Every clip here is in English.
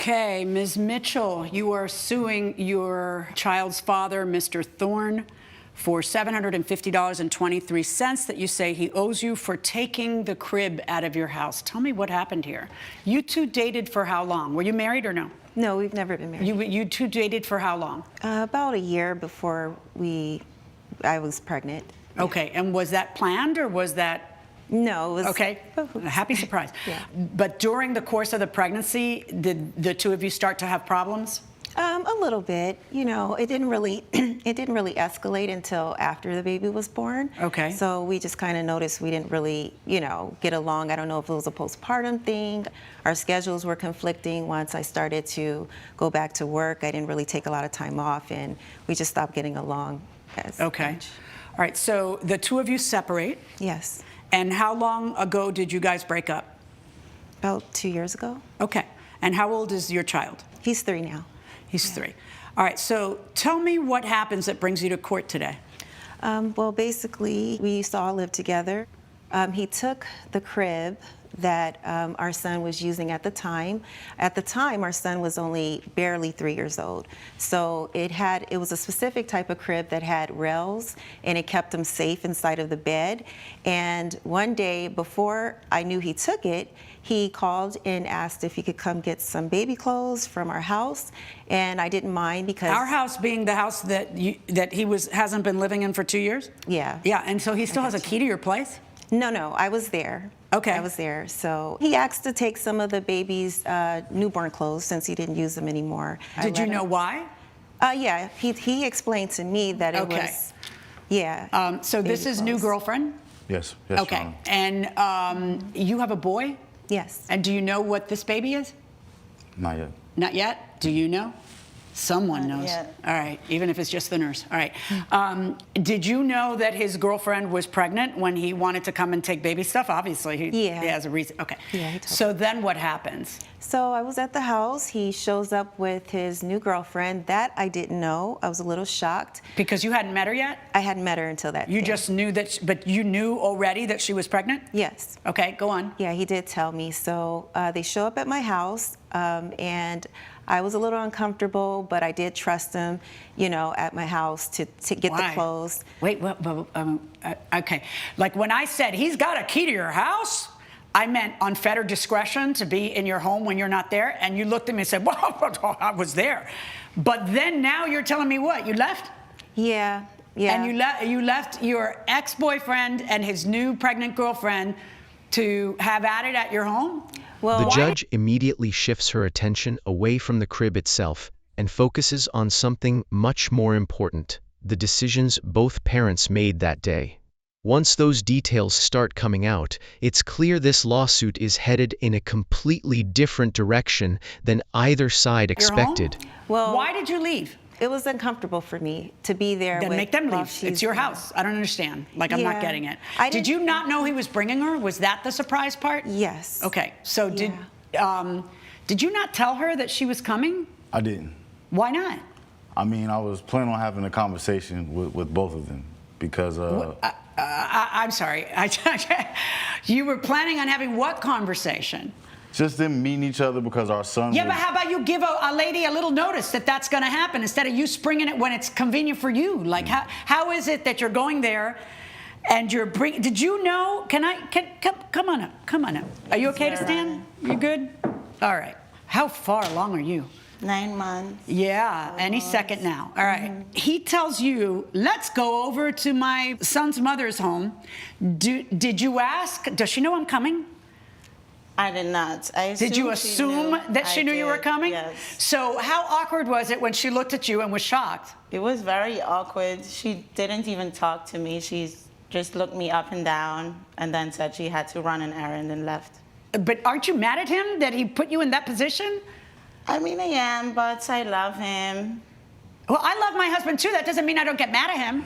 Okay, Ms. Mitchell, you are suing your child's father, Mr. Thorne, for $750.23 that you say he owes you for taking the crib out of your house. Tell me what happened here. You two dated for how long? Were you married or no? No, we've never been married. You two dated for how long? About a year before I was pregnant. Okay, and was that planned or was that? No, it was... Okay, a happy surprise. Yeah. But during the course of the pregnancy, did the two of you start to have problems? A little bit. You know, it didn't really escalate until after the baby was born. Okay. So we just kind of noticed we didn't really, get along. I don't know if it was a postpartum thing. Our schedules were conflicting. Once I started to go back to work, I didn't really take a lot of time off, and we just stopped getting along as Okay. much. All right, so the two of you separate. Yes. And how long ago did you guys break up? About 2 years ago. Okay. And how old is your child? He's 3 now. He's 3. All right, so tell me what happens that brings you to court today. Well, basically, we used to all live together. He took the crib that our son was using at the time. At the time, our son was only barely 3 years old. So it was a specific type of crib that had rails, and it kept him safe inside of the bed. And one day, before I knew he took it, he called and asked if he could come get some baby clothes from our house, and I didn't mind because... Our house being the house that hasn't been living in for 2 years? Yeah. Yeah, and so he still has a key to your place? No, I was there. Okay. I was there. So he asked to take some of the baby's newborn clothes since he didn't use them anymore. Did you know why? Yeah, he explained to me that it was, yeah. So this is new girlfriend? Yes. Okay. And you have a boy? Yes. And do you know what this baby is? Not yet. Not yet? Do you know? Someone knows. Yet. All right, even if it's just the nurse. All right. Did you know that his girlfriend was pregnant when he wanted to come and take baby stuff? Obviously, he has a reason. Okay. Yeah, he told So then what happens? So I was at the house. He shows up with his new girlfriend. That I didn't know. I was a little shocked. Because you hadn't met her yet? I hadn't met her until that You day. just knew that, but you knew already that she was pregnant? Yes. Okay, go on. Yeah, he did tell me. So they show up at my house, and I was a little uncomfortable, but I did trust him, at my house to get the clothes. Wait, okay. Like when I said, he's got a key to your house, I meant unfettered discretion to be in your home when you're not there, and you looked at me and said, well, I was there. But then now you're telling me what? You left? Yeah. And you left your ex-boyfriend and his new pregnant girlfriend to have at it at your home? Well, The judge immediately shifts her attention away from the crib itself and focuses on something much more important: the decisions both parents made that day. Once those details start coming out, it's clear this lawsuit is headed in a completely different direction than either side expected. Well, Why did you leave? it was uncomfortable for me to be there. Then make them while leave. she's It's your there. house. I don't understand. Like, I'm not Yeah. getting it. I Did you not know he was bringing her? Was that the surprise part? Yes. Okay. So did you not tell her that she was coming? I didn't. Why not? I mean, I was planning on having a conversation with both of them because... I'm sorry. You were planning on having what conversation? Just them meeting each other because our son Yeah, was... but how about you give a lady a little notice that that's going to happen instead of you springing it when it's convenient for you? Like, how is it that you're going there and you're bringing... Did you know... Come on up. Come on up. Are you okay to stand? You good? All right. How far along are you? 9 months. Yeah, any second now. All right. He tells you, let's go over to my son's mother's home. Did you ask? Does she know I'm coming? I did not. Did you assume that she knew you were coming? Yes. So how awkward was it when she looked at you and was shocked? It was very awkward. She didn't even talk to me. She just looked me up and down and then said she had to run an errand and left. But aren't you mad at him that he put you in that position? I mean, I am, but I love him. Well, I love my husband too. That doesn't mean I don't get mad at him.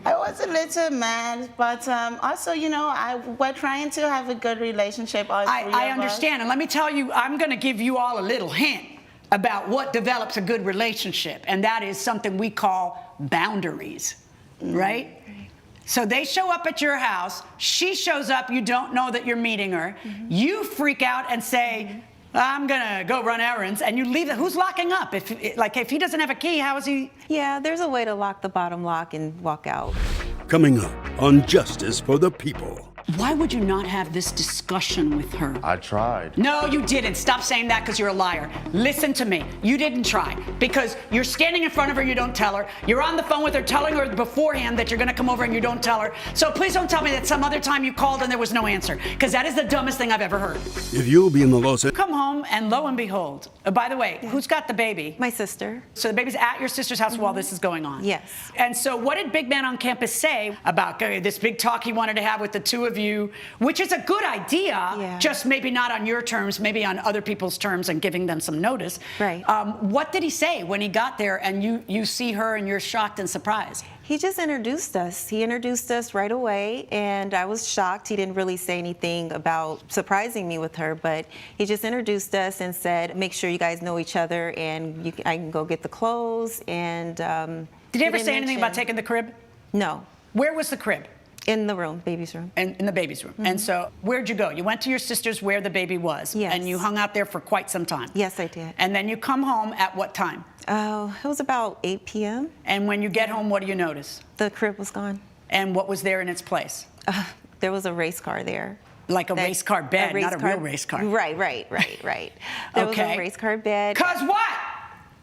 I was a little mad, but also, we're trying to have a good relationship. I understand. And let me tell you, I'm going to give you all a little hint about what develops a good relationship. And that is something we call boundaries, right? So they show up at your house. She shows up. You don't know that you're meeting her. You freak out and say, I'm gonna go run errands, and you leave it. Who's locking up? If he doesn't have a key, how is he? Yeah, there's a way to lock the bottom lock and walk out. Coming up on Justice for the People. Why would you not have this discussion with her? I tried. No, you didn't. Stop saying that because you're a liar. Listen to me. You didn't try because you're standing in front of her, you don't tell her. You're on the phone with her telling her beforehand that you're going to come over and you don't tell her. So please don't tell me that some other time you called and there was no answer because that is the dumbest thing I've ever heard. If you'll be in the Los Angeles... Come home and lo and behold. By the way, who's got the baby? My sister. So the baby's at your sister's house while this is going on? Yes. And so what did Big Man on Campus say about this big talk he wanted to have with the two of you, which is a good idea, just maybe not on your terms, maybe on other people's terms and giving them some notice. Right. What did he say when he got there and you see her and you're shocked and surprised? He just introduced us. He introduced us right away, and I was shocked. He didn't really say anything about surprising me with her, but he just introduced us and said, make sure you guys know each other, and I can go get the clothes. And did he ever say anything about taking the crib? No. Where was the crib? In the room, baby's room. In the baby's room. And so where'd you go? You went to your sister's where the baby was. Yes. And you hung out there for quite some time. Yes, I did. And then you come home at what time? Oh, it was about 8 p.m. And when you get home, what do you notice? The crib was gone. And what was there in its place? There was a race car there. Like a race car bed, not a real race car. Right. There was a race car bed. 'Cause what?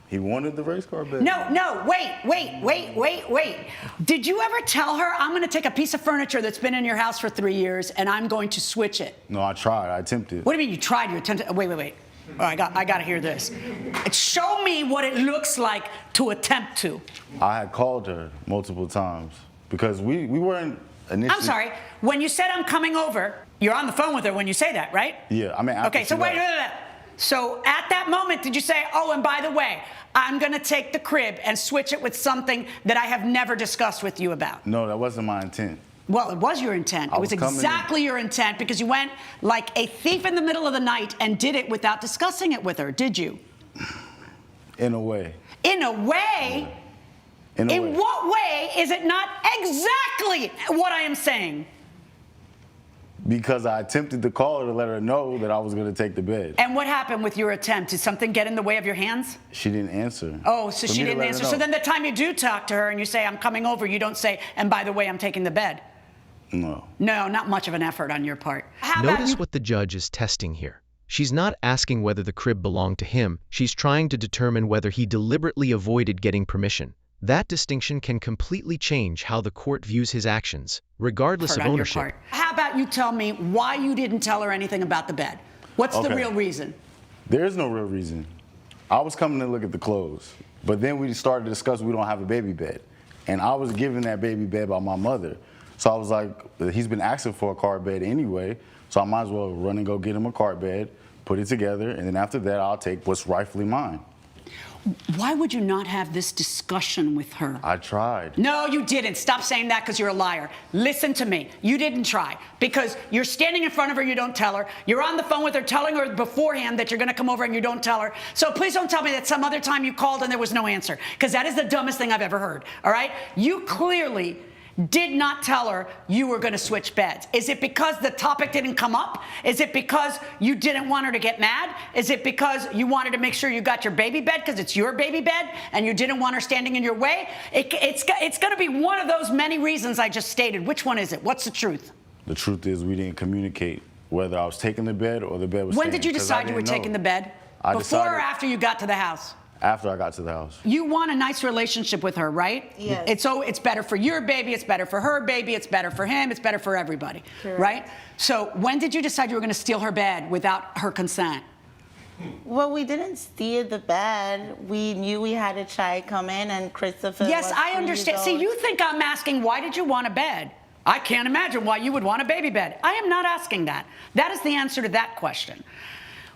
He wanted the race car bed. No, wait. Did you ever tell her, I'm going to take a piece of furniture that's been in your house for 3 years and I'm going to switch it? No, I tried. I attempted. What do you mean you tried? You attempted? Wait. Oh, I got to hear this. Show me what it looks like to attempt to. I had called her multiple times because we weren't initially... I'm sorry. When you said I'm coming over, you're on the phone with her when you say that, right? Yeah, I mean... Okay, so wait. So at that moment, did you say, oh, and by the way, I'm going to take the crib and switch it with something that I have never discussed with you about? No, that wasn't my intent. Well, it was your intent. It was exactly your intent because you went like a thief in the middle of the night and did it without discussing it with her, did you? In a way. In a way? In a way. What way is it not exactly what I am saying? Because I attempted to call her to let her know that I was going to take the bed. And what happened with your attempt? Did something get in the way of your hands? She didn't answer. Oh, so she didn't answer. So then the time you do talk to her and you say, I'm coming over, you don't say, and by the way, I'm taking the bed. No. No, not much of an effort on your part. Notice what the judge is testing here. She's not asking whether the crib belonged to him. She's trying to determine whether he deliberately avoided getting permission. That distinction can completely change how the court views his actions, regardless of ownership. How about you tell me why you didn't tell her anything about the bed? What's the real reason? There is no real reason. I was coming to look at the clothes, but then we started to discuss we don't have a baby bed. And I was given that baby bed by my mother. So I was like, he's been asking for a card bed anyway, so I might as well run and go get him a card bed, put it together, and then after that, I'll take what's rightfully mine. Why would you not have this discussion with her? I tried. No, you didn't. Stop saying that because you're a liar. Listen to me. You didn't try because you're standing in front of her, you don't tell her. You're on the phone with her telling her beforehand that you're going to come over and you don't tell her. So please don't tell me that some other time you called and there was no answer because that is the dumbest thing I've ever heard, all right? You clearly did not tell her you were going to switch beds. Is it because the topic didn't come up? Is it because you didn't want her to get mad? Is it because you wanted to make sure you got your baby bed because it's your baby bed and you didn't want her standing in your way? It's going to be one of those many reasons I just stated. Which one is it? What's the truth? The truth is we didn't communicate whether I was taking the bed or the bed was When staying, did you decide you were taking the bed? Before or after you got to the house? After I got to the house. You want a nice relationship with her, right? Yes. It's better for your baby, it's better for her baby, it's better for him, it's better for everybody, Correct. right? So when did you decide you were going to steal her bed without her consent? Well, we didn't steal the bed. We knew we had a child come in, and Christopher Yes, was I 3 understand. years See, old. you think I'm asking why did you want a bed? I can't imagine why you would want a baby bed. I am not asking that. That is the answer to that question.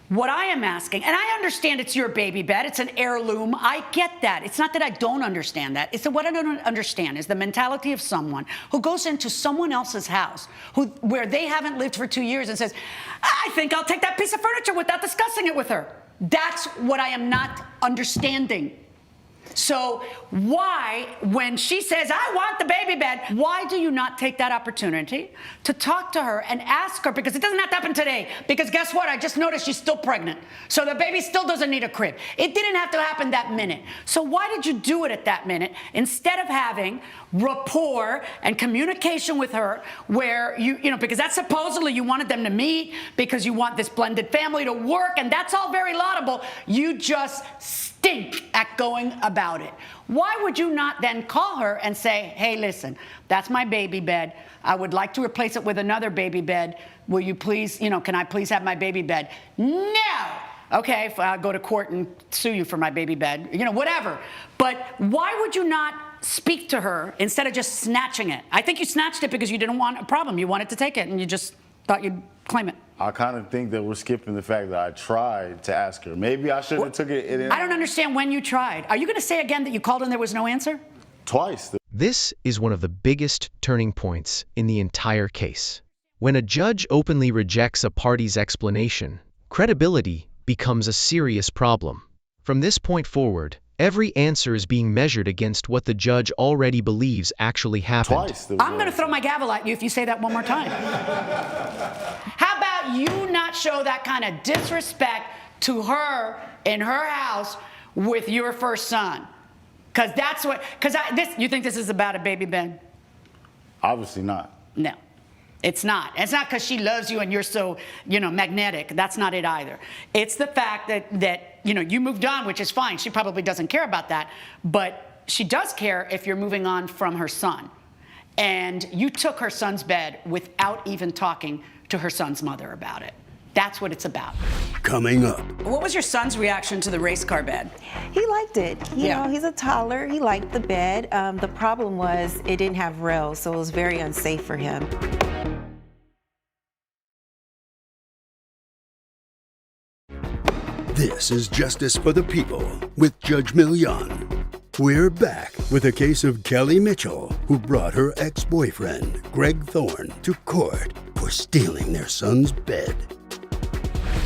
What I am asking, and I understand it's your baby bed, it's an heirloom, I get that. It's not that I don't understand that. It's that what I don't understand is the mentality of someone who goes into someone else's house where they haven't lived for 2 years and says, I think I'll take that piece of furniture without discussing it with her. That's what I am not understanding. So why, when she says, I want the baby bed, why do you not take that opportunity to talk to her and ask her? Because it doesn't have to happen today. Because guess what? I just noticed she's still pregnant. So the baby still doesn't need a crib. It didn't have to happen that minute. So why did you do it at that minute instead of having rapport and communication with her where you know, because that's supposedly you wanted them to meet because you want this blended family to work, and that's all very laudable. You just stink at going about it. Why would you not then call her and say, hey, listen, that's my baby bed. I would like to replace it with another baby bed. Will you please, you know, can I please have my baby bed? No. Okay, if I'll go to court and sue you for my baby bed, you know, whatever. But why would you not speak to her instead of just snatching it? I think you snatched it because you didn't want a problem. You wanted to take it and you just thought you'd claim it. I kind of think that we're skipping the fact that I tried to ask her. Maybe I should have took it. I don't understand when you tried. Are you going to say again that you called and there was no answer? Twice. This is one of the biggest turning points in the entire case. When a judge openly rejects a party's explanation, credibility becomes a serious problem. From this point forward, every answer is being measured against what the judge already believes actually happened. Twice. I'm going to throw my gavel at you if you say that one more time. How about you not show that kind of disrespect to her in her house with your first son? Because that's what, you think this is about a baby bed? Obviously not. No, it's not. It's not because she loves you and you're so, you know, magnetic. That's not it either. It's the fact that you know, you moved on, which is fine. She probably doesn't care about that. But she does care if you're moving on from her son. And you took her son's bed without even talking to her son's mother about it. That's what it's about. Coming up. What was your son's reaction to the race car bed? He liked it. You Yeah. know, he's a toddler. He liked the bed. The problem was it didn't have rails, so it was very unsafe for him. This is Justice for the People with Judge Milian. We're back with a case of Kelly Mitchell, who brought her ex-boyfriend, Greg Thorne, to court for stealing their son's bed.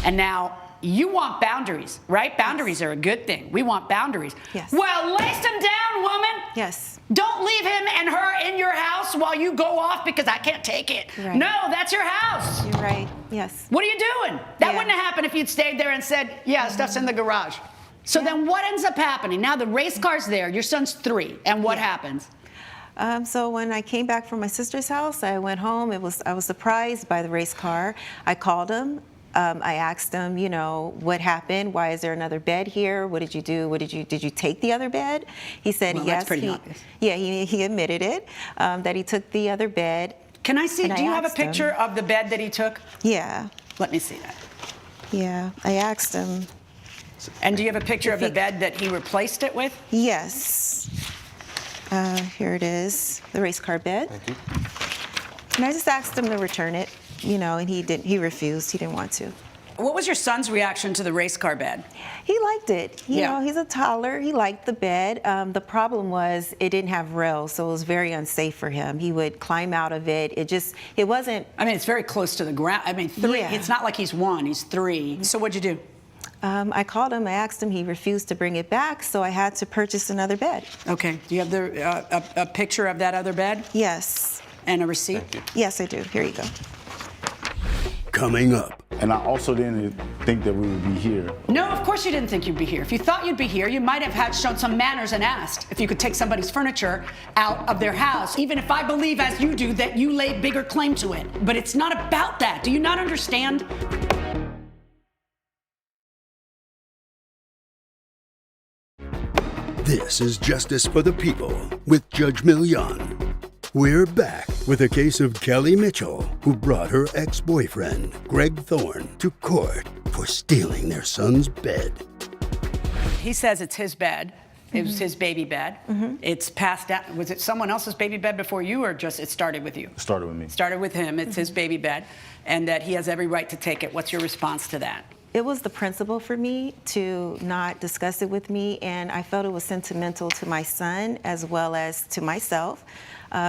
And now you want boundaries, right? Boundaries are a good thing. We want boundaries. Yes. Well, lace them down, woman. Yes. Don't leave him and her in your house while you go off because I can't take it. Right. No, that's your house. You're right. Yes. What are you doing? That Yeah. wouldn't have happened if you'd stayed there and said, yeah, stuff's in the garage. So then what ends up happening? Now the race car's there. Your son's 3. And what happens? So when I came back from my sister's house, I went home. I was surprised by the race car. I called him. I asked him, you know, what happened? Why is there another bed here? What did you do? Did you take the other bed? He said, Well, yes. that's pretty obvious. Yeah, he admitted it, that he took the other bed. Can I see? And Do I you have a asked him. picture of the bed that he took? Yeah, Let me see that. yeah. I asked him, And do you have a picture of the bed that he replaced it with? yes. Here it is, the race car bed. Thank you. And I just asked him to return it, you know, and he refused. He didn't want to. What was your son's reaction to the race car bed? He liked it. You Yeah. know, he's a toddler. He liked the bed. The problem was it didn't have rails, so it was very unsafe for him. He would climb out of it. It wasn't. I mean, it's very close to the ground. I mean, 3. Yeah. It's not like he's 1, he's 3. So what'd you do? I called him. I asked him. He refused to bring it back, so I had to purchase another bed. Okay. Do you have a picture of that other bed Yes. and a receipt? Yes, I do. Here you go. Coming up. And I also didn't think that we would be here. No, of course you didn't think you'd be here. If you thought you'd be here, you might have had shown some manners and asked if you could take somebody's furniture out of their house, even if I believe, as you do, that you laid bigger claim to it. But it's not about that. Do you not understand? This is Justice for the People with Judge Milian. We're back with a case of Kelly Mitchell, who brought her ex-boyfriend, Greg Thorne, to court for stealing their son's bed. He says it's his bed. It was his baby bed. It's passed down. Was it someone else's baby bed before you, or just it started with you? It started with me. Started with him. It's his baby bed, and that he has every right to take it. What's your response to that? It was the principle for me to not discuss it with me, and I felt it was sentimental to my son as well as to myself.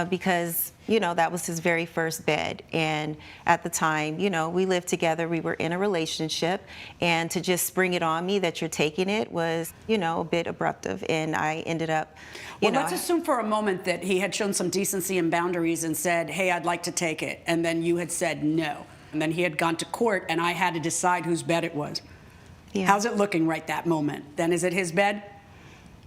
because, that was his very first bed. And at the time, we lived together, we were in a relationship, and to just spring it on me that you're taking it was, a bit abruptive. And I ended up, Well, let's assume for a moment that he had shown some decency and boundaries and said, hey, I'd like to take it. And then you had said no. And then he had gone to court and I had to decide whose bed it was. Yeah. How's it looking right that moment? Then is it his bed?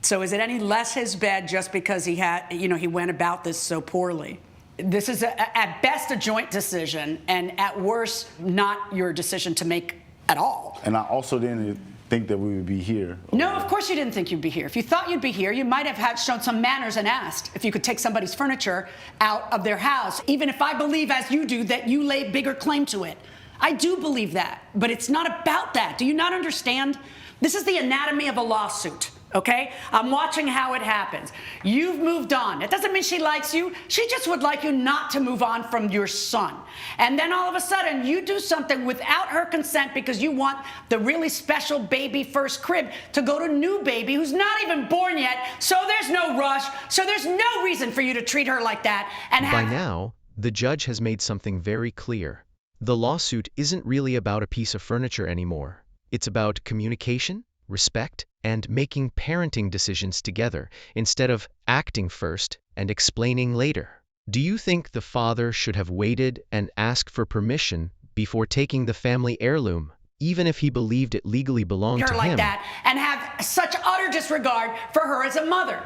So is it any less his bed just because he had, he went about this so poorly? This is at best a joint decision and at worst not your decision to make at all. And I also didn't think that we would be here. No, of course you didn't think you'd be here. If you thought you'd be here, you might have shown some manners and asked if you could take somebody's furniture out of their house, even if I believe, as you do, that you lay bigger claim to it. I do believe that, but it's not about that. Do you not understand? This is the anatomy of a lawsuit, okay? I'm watching how it happens. You've moved on. It doesn't mean she likes you. She just would like you not to move on from your son. And then all of a sudden, you do something without her consent because you want the really special baby first crib to go to new baby who's not even born yet, so there's no rush, so there's no reason for you to treat her like that. And By now, the judge has made something very clear. The lawsuit isn't really about a piece of furniture anymore. It's about communication, respect, and making parenting decisions together instead of acting first and explaining later. Do you think the father should have waited and asked for permission before taking the family heirloom, even if he believed it legally belonged to like him? that and have such utter disregard for her as a mother?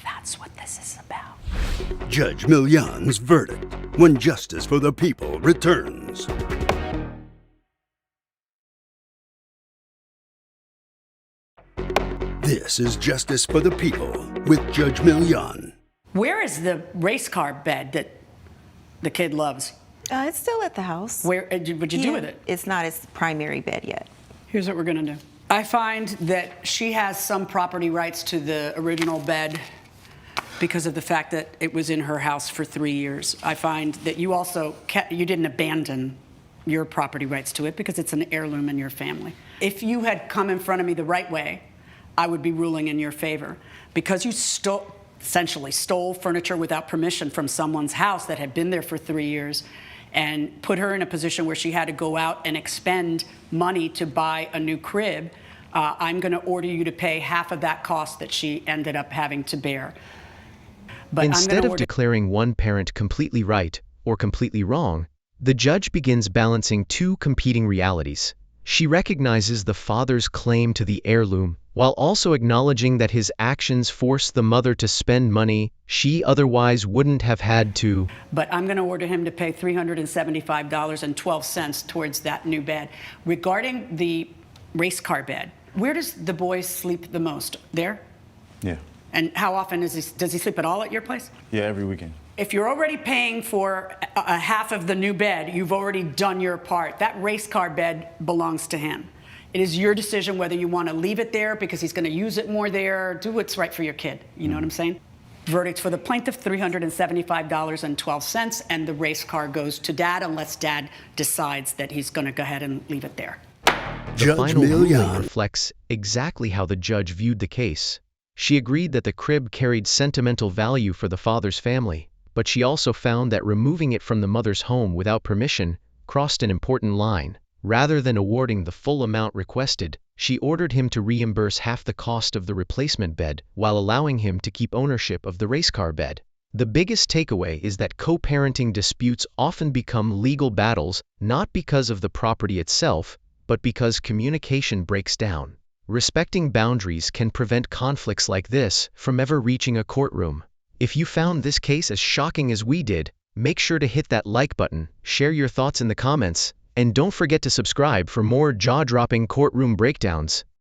That's what this is about. Judge Milian's verdict when justice for the people returns. This is Justice for the People with Judge Milian. Where is the race car bed that the kid loves? It's still at the house. What'd you do with it? It's not his primary bed yet. Here's what we're gonna do. I find that she has some property rights to the original bed because of the fact that it was in her house for 3 years. I find that you also, you didn't abandon your property rights to it because it's an heirloom in your family. If you had come in front of me the right way, I would be ruling in your favor. Because you essentially stole furniture without permission from someone's house that had been there for 3 years and put her in a position where she had to go out and expend money to buy a new crib, I'm gonna order you to pay half of that cost that she ended up having to bear. But Instead of declaring one parent completely right or completely wrong, the judge begins balancing two competing realities. She recognizes the father's claim to the heirloom while also acknowledging that his actions forced the mother to spend money she otherwise wouldn't have had to. But I'm going to order him to pay $375.12 towards that new bed. Regarding the race car bed, where does the boy sleep the most? There? Yeah. And how often does he sleep at all at your place? Yeah, every weekend. If you're already paying for a half of the new bed, you've already done your part. That race car bed belongs to him. It is your decision whether you want to leave it there because he's going to use it more there. Do what's right for your kid. You know what I'm saying? Verdict for the plaintiff, $375.12, and the race car goes to dad unless dad decides that he's going to go ahead and leave it there. The final ruling reflects exactly how the judge viewed the case. She agreed that the crib carried sentimental value for the father's family, but she also found that removing it from the mother's home without permission crossed an important line. Rather than awarding the full amount requested, she ordered him to reimburse half the cost of the replacement bed while allowing him to keep ownership of the race car bed. The biggest takeaway is that co-parenting disputes often become legal battles not because of the property itself, but because communication breaks down. Respecting boundaries can prevent conflicts like this from ever reaching a courtroom. If you found this case as shocking as we did, make sure to hit that like button, share your thoughts in the comments, and don't forget to subscribe for more jaw-dropping courtroom breakdowns.